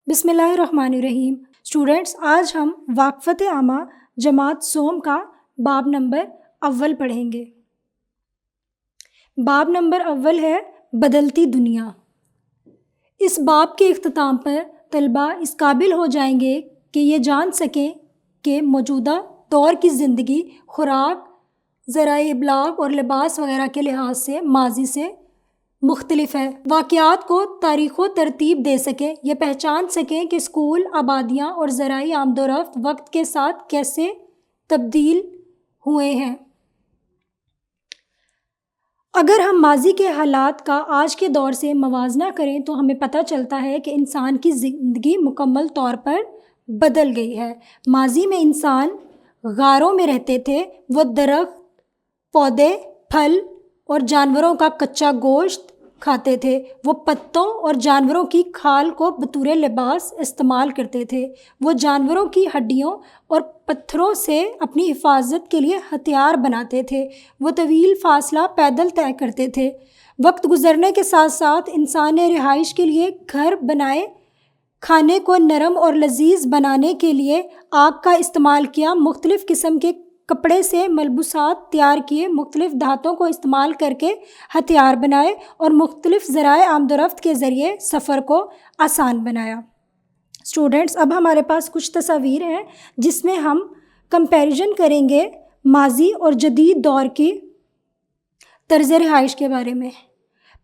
بسم اللہ الرحمن الرحیم۔ اسٹوڈینٹس، آج ہم واقفت عامہ جماعت سوم کا باب نمبر اول پڑھیں گے۔ باب نمبر اول ہے بدلتی دنیا۔ اس باب کے اختتام پر طلبہ اس قابل ہو جائیں گے کہ یہ جان سکیں کہ موجودہ دور کی زندگی خوراک، ذرائع ابلاغ اور لباس وغیرہ کے لحاظ سے ماضی سے مختلف ہے۔ واقعات کو تاریخ و ترتیب دے سکیں، یہ پہچان سکیں کہ اسکول، آبادیاں اور ذرائع آمد و رفت وقت کے ساتھ کیسے تبدیل ہوئے ہیں۔ اگر ہم ماضی کے حالات کا آج کے دور سے موازنہ کریں تو ہمیں پتہ چلتا ہے کہ انسان کی زندگی مکمل طور پر بدل گئی ہے۔ ماضی میں انسان غاروں میں رہتے تھے، وہ درخت، پودے، پھل اور جانوروں کا کچا گوشت کھاتے تھے، وہ پتوں اور جانوروں کی کھال کو بطور لباس استعمال کرتے تھے، وہ جانوروں کی ہڈیوں اور پتھروں سے اپنی حفاظت کے لیے ہتھیار بناتے تھے، وہ طویل فاصلہ پیدل طے کرتے تھے۔ وقت گزرنے کے ساتھ ساتھ انسان نے رہائش کے لیے گھر بنائے، کھانے کو نرم اور لذیذ بنانے کے لیے آگ کا استعمال کیا، مختلف قسم کے کپڑے سے ملبوسات تیار کیے، مختلف دھاتوں کو استعمال کر کے ہتھیار بنائے اور مختلف ذرائع آمد و رفت کے ذریعے سفر کو آسان بنایا۔ اسٹوڈنٹس، اب ہمارے پاس کچھ تصاویر ہیں جس میں ہم کمپیریزن کریں گے ماضی اور جدید دور کی طرز رہائش کے بارے میں۔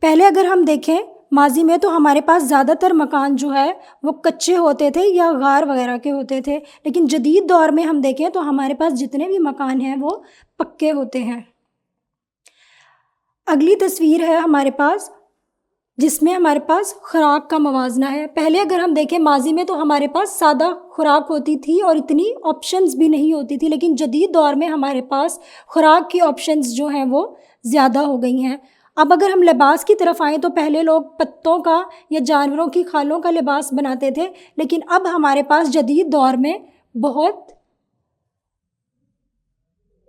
پہلے اگر ہم دیکھیں ماضی میں تو ہمارے پاس زیادہ تر مکان جو ہے وہ کچے ہوتے تھے یا غار وغیرہ کے ہوتے تھے، لیکن جدید دور میں ہم دیکھیں تو ہمارے پاس جتنے بھی مکان ہیں وہ پکے ہوتے ہیں۔ اگلی تصویر ہے ہمارے پاس جس میں ہمارے پاس خوراک کا موازنہ ہے۔ پہلے اگر ہم دیکھیں ماضی میں تو ہمارے پاس سادہ خوراک ہوتی تھی اور اتنی آپشنز بھی نہیں ہوتی تھی، لیکن جدید دور میں ہمارے پاس خوراک کی آپشنز جو ہیں وہ زیادہ ہو گئی ہیں۔ اب اگر ہم لباس کی طرف آئیں تو پہلے لوگ پتوں کا یا جانوروں کی کھالوں کا لباس بناتے تھے، لیکن اب ہمارے پاس جدید دور میں بہت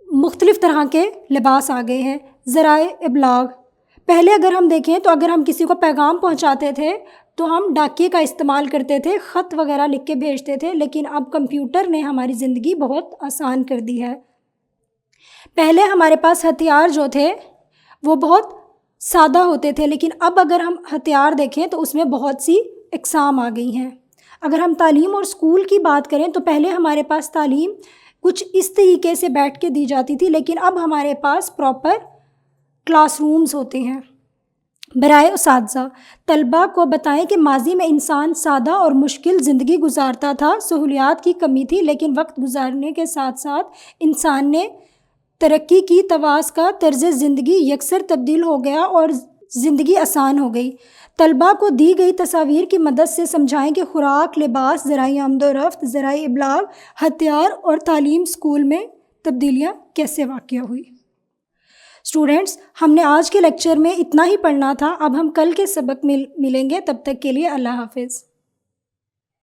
مختلف طرح کے لباس آ گئے ہیں۔ ذرائع ابلاغ، پہلے اگر ہم دیکھیں تو اگر ہم کسی کو پیغام پہنچاتے تھے تو ہم ڈاکیے کا استعمال کرتے تھے، خط وغیرہ لکھ کے بھیجتے تھے، لیکن اب کمپیوٹر نے ہماری زندگی بہت آسان کر دی ہے۔ پہلے ہمارے پاس ہتھیار جو تھے وہ بہت سادہ ہوتے تھے، لیکن اب اگر ہم ہتھیار دیکھیں تو اس میں بہت سی اقسام آ گئی ہیں۔ اگر ہم تعلیم اور اسکول کی بات کریں تو پہلے ہمارے پاس تعلیم کچھ اس طریقے سے بیٹھ کے دی جاتی تھی، لیکن اب ہمارے پاس پراپر کلاس رومز ہوتے ہیں۔ برائے اساتذہ، طلباء کو بتائیں کہ ماضی میں انسان سادہ اور مشکل زندگی گزارتا تھا، سہولیات کی کمی تھی، لیکن وقت گزارنے کے ساتھ ساتھ انسان نے ترقی کی، تواس کا طرز زندگی یکسر تبدیل ہو گیا اور زندگی آسان ہو گئی۔ طلباء کو دی گئی تصاویر کی مدد سے سمجھائیں کہ خوراک، لباس، ذرائع آمد و رفت، ذرائع ابلاغ، ہتھیار اور تعلیم اسکول میں تبدیلیاں کیسے واقع ہوئی۔ اسٹوڈنٹس، ہم نے آج کے لیکچر میں اتنا ہی پڑھنا تھا، اب ہم کل کے سبق میں ملیں گے، تب تک کے لیے اللہ حافظ۔